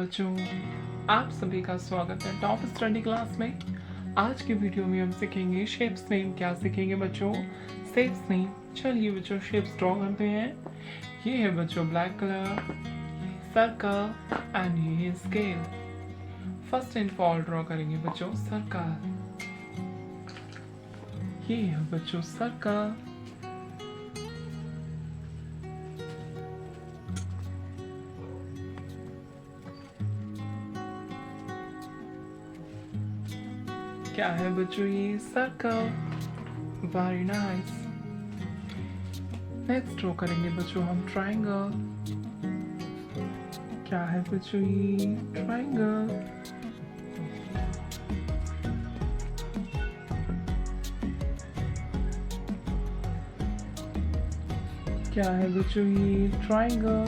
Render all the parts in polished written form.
बच्चों, आप सभी का स्वागत है टॉप स्टडी क्लास में। आज की वीडियो में हम सीखेंगे शेप्स नेम। क्या सीखेंगे बच्चों? Shapes name. चलिए बच्चों शेप्स ड्रॉ करते हैं। ये है बच्चों ब्लैक कलर, सर्कल एंड ये है scale. First and fall draw करेंगे बच्चों सर्कल। ये है बच्चों सर्कल। क्या है बच्चों? ये circle. Very nice. Next draw करेंगे बच्चों हम ट्रायंगल। क्या है बच्चों? ये ट्रायंगल। क्या है बच्चों? ये ट्रायंगल।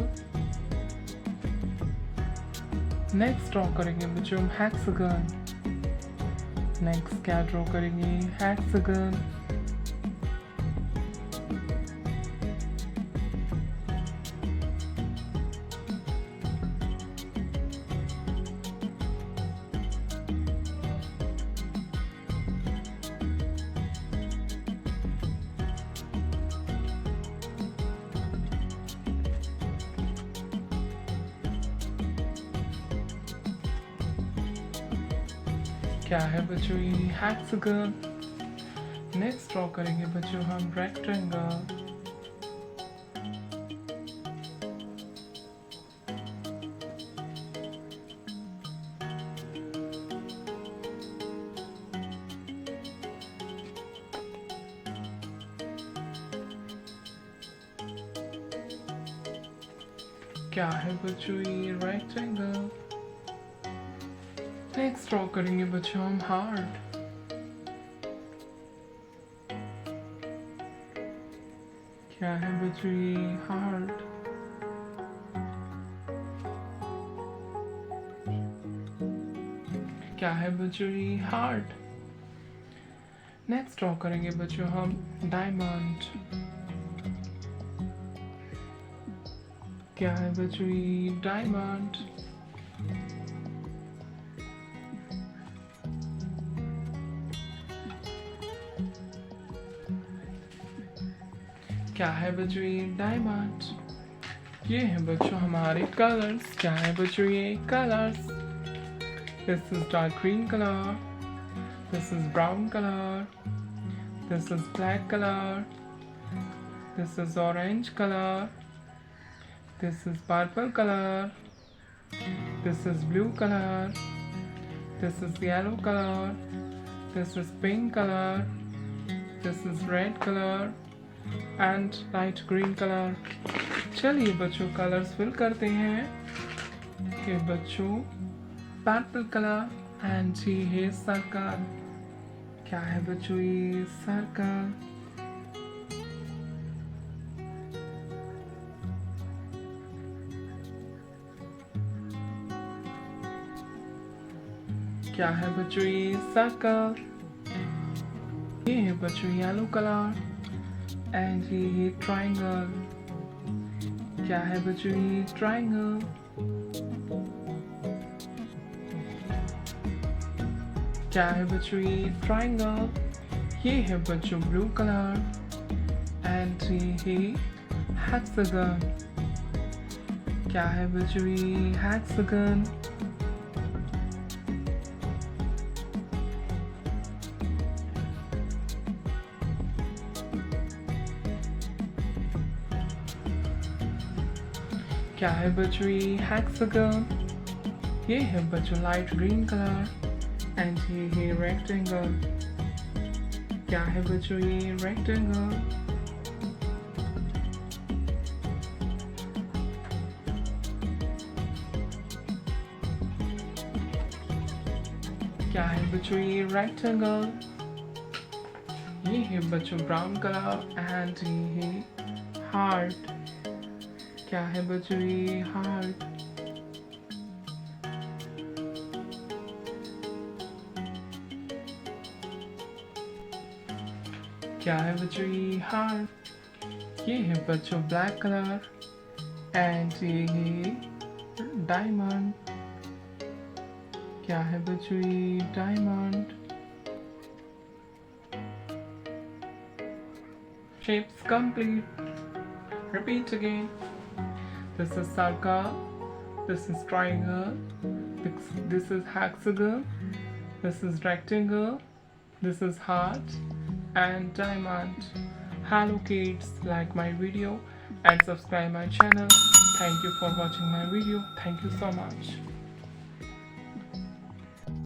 नेक्स्ट ड्रॉ करेंगे बच्चों हम हेक्सागन। नेक्स्ट क्या ड्रॉ करेंगे? हेक्सागन। क्या है बच्चों? ये हेक्सागन। नेक्स्ट ड्रॉ करेंगे बच्चों हम रेक्टेंगल। क्या है बच्चों? ये रेक्टेंगल। नेक्स्ट ड्रॉ करेंगे बच्चों हम हार्ट। क्या है बच्चों? ये हार्ट। क्या है बच्चों? ये हार्ट। नेक्स्ट ड्रॉ करेंगे बच्चों हम डायमंड। क्या है बच्चों? ये डायमंड। क्या है बच्चों? ये डायमंड। ये है बच्चों हमारे कलर्स। क्या है बच्चों? ये colours. This is dark green colour, this is brown colour, this is black colour, this is orange colour, this is purple colour, this is blue colour, this is yellow colour, this is pink colour, this is red colour and light green colour. चलिए बच्चों colours fill करते हैं कि बच्चों purple colour and ये है circle. क्या है बच्चों? ये सर्कल। क्या है बच्चों? ये सर्कल। ये है बच्चों येलो कलर एंड ये है ट्रायंगल। क्या है बच्चों? ये ट्रायंगल। क्या है बच्चों? ये ट्रायंगल। ये है बच्चों ब्लू कलर एंड ये है हेक्सागन। क्या है बच्चों? ये हेक्सागन। क्या है बच्चों? ये हेक्सागन। ये है बच्चों लाइट ग्रीन कलर एंड ये है रेक्टेंगल। क्या है बच्चों? ये रेक्टेंगल। क्या है बच्चों? ये रेक्टेंगल। ये है बच्चों ब्राउन कलर एंड ये है हार्ट। क्या है बच्चों? ये हार्ट। क्या है बच्चों? ये हार्ट। ये है बच्चों ब्लैक कलर एंड ये है डायमंड। क्या है बच्चों ये? Diamond. Shapes complete. Repeat again. This is circle. This is triangle. This is hexagon. This is rectangle. This is heart and diamond. Hello kids, like my video and subscribe my channel. Thank you for watching my video. Thank you so much.